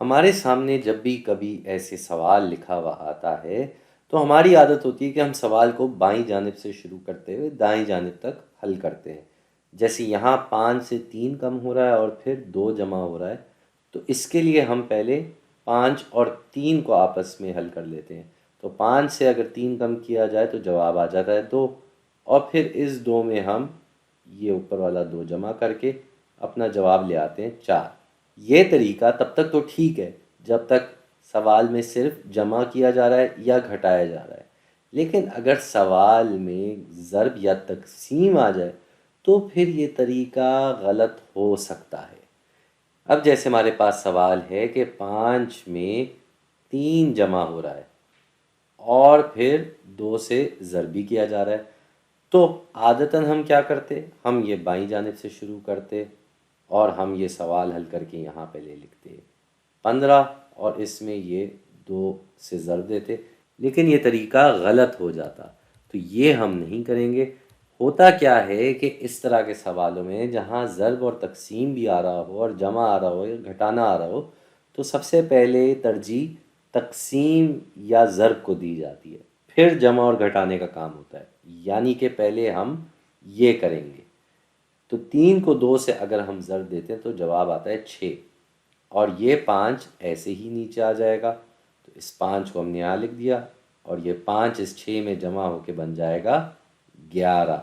ہمارے سامنے جب بھی کبھی ایسے سوال لکھا ہوا آتا ہے تو ہماری عادت ہوتی ہے کہ ہم سوال کو بائیں جانب سے شروع کرتے ہوئے دائیں جانب تک حل کرتے ہیں۔ جیسے یہاں 5 سے 3 کم ہو رہا ہے اور پھر 2 جمع ہو رہا ہے، تو اس کے لیے ہم پہلے 5 اور 3 کو آپس میں حل کر لیتے ہیں۔ تو 5 سے اگر 3 کم کیا جائے تو جواب آ جاتا ہے 2، اور پھر اس 2 میں ہم یہ اوپر والا 2 جمع کر کے اپنا جواب لے آتے ہیں 4۔ یہ طریقہ تب تک تو ٹھیک ہے جب تک سوال میں صرف جمع کیا جا رہا ہے یا گھٹایا جا رہا ہے، لیکن اگر سوال میں ضرب یا تقسیم آ جائے تو پھر یہ طریقہ غلط ہو سکتا ہے۔ اب جیسے ہمارے پاس سوال ہے کہ 5 میں 3 جمع ہو رہا ہے اور پھر 2 سے ضرب بھی کیا جا رہا ہے، تو عادتاً ہم کیا کرتے، ہم یہ بائیں جانب سے شروع کرتے اور ہم یہ سوال حل کر کے یہاں پہ لے لکھتے 15 اور اس میں یہ 2 سے ضرب دیتے، لیکن یہ طریقہ غلط ہو جاتا، تو یہ ہم نہیں کریں گے۔ ہوتا کیا ہے کہ اس طرح کے سوالوں میں جہاں ضرب اور تقسیم بھی آ رہا ہو اور جمع آ رہا ہو یا گھٹانا آ رہا ہو، تو سب سے پہلے ترجیح تقسیم یا ضرب کو دی جاتی ہے، پھر جمع اور گھٹانے کا کام ہوتا ہے، یعنی کہ پہلے ہم یہ کریں گے۔ تو 3 کو 2 سے اگر ہم ضرب دیتے ہیں تو جواب آتا ہے 6، اور یہ 5 ایسے ہی نیچے آ جائے گا، تو اس 5 کو ہم نے یہاں لکھ دیا اور یہ 5 اس 6 میں جمع ہو کے بن جائے گا 11۔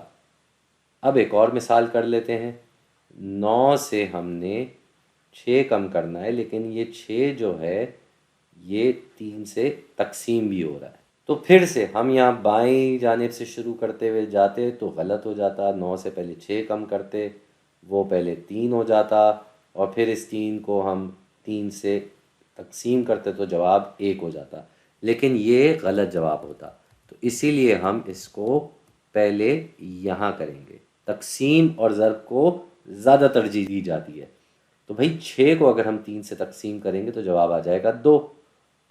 اب ایک اور مثال کر لیتے ہیں۔ 9 سے ہم نے 6 کم کرنا ہے، لیکن یہ 6 جو ہے یہ 3 سے تقسیم بھی ہو رہا ہے، تو پھر سے ہم یہاں بائیں جانب سے شروع کرتے ہوئے جاتے تو غلط ہو جاتا۔ 9 سے پہلے 6 کم کرتے، وہ پہلے 3 ہو جاتا، اور پھر اس 3 کو ہم 3 سے تقسیم کرتے تو جواب 1 ہو جاتا، لیکن یہ غلط جواب ہوتا، تو اسی لیے ہم اس کو پہلے یہاں کریں گے۔ تقسیم اور ضرب کو زیادہ ترجیح دی جاتی ہے، تو بھائی 6 کو اگر ہم 3 سے تقسیم کریں گے تو جواب آ جائے گا 2،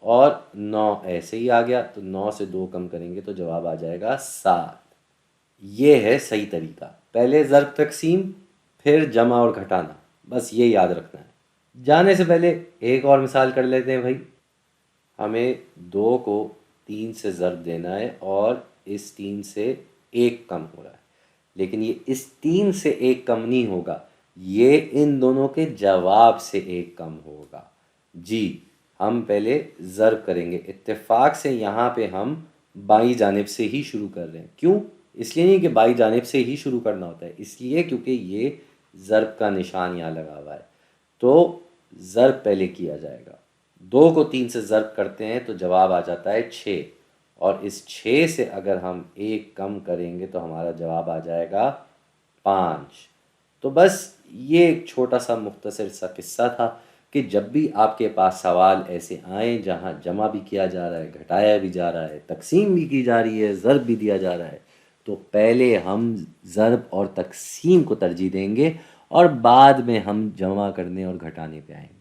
اور 9 ایسے ہی آ گیا، تو 9 سے 2 کم کریں گے تو جواب آ جائے گا 7۔ یہ ہے صحیح طریقہ، پہلے ضرب تقسیم پھر جمع اور گھٹانا، بس یہ یاد رکھنا ہے۔ جانے سے پہلے ایک اور مثال کر لیتے ہیں۔ بھائی ہمیں 2 کو 3 سے ضرب دینا ہے اور اس 3 سے 1 کم ہو رہا ہے، لیکن یہ اس 3 سے 1 کم نہیں ہوگا، یہ ان دونوں کے جواب سے 1 کم ہوگا۔ جی ہم پہلے ضرب کریں گے، اتفاق سے یہاں پہ ہم بائیں جانب سے ہی شروع کر رہے ہیں۔ کیوں؟ اس لیے نہیں کہ بائیں جانب سے ہی شروع کرنا ہوتا ہے، اس لیے کیونکہ یہ ضرب کا نشان یہاں لگا ہوا ہے، تو ضرب پہلے کیا جائے گا۔ 2 کو 3 سے ضرب کرتے ہیں تو جواب آ جاتا ہے 6، اور اس 6 سے اگر ہم 1 کم کریں گے تو ہمارا جواب آ جائے گا 5۔ تو بس یہ ایک چھوٹا سا مختصر سا قصہ تھا کہ جب بھی آپ کے پاس سوال ایسے آئیں جہاں جمع بھی کیا جا رہا ہے، گھٹایا بھی جا رہا ہے، تقسیم بھی کی جا رہی ہے، ضرب بھی دیا جا رہا ہے، تو پہلے ہم ضرب اور تقسیم کو ترجیح دیں گے اور بعد میں ہم جمع کرنے اور گھٹانے پہ آئیں گے۔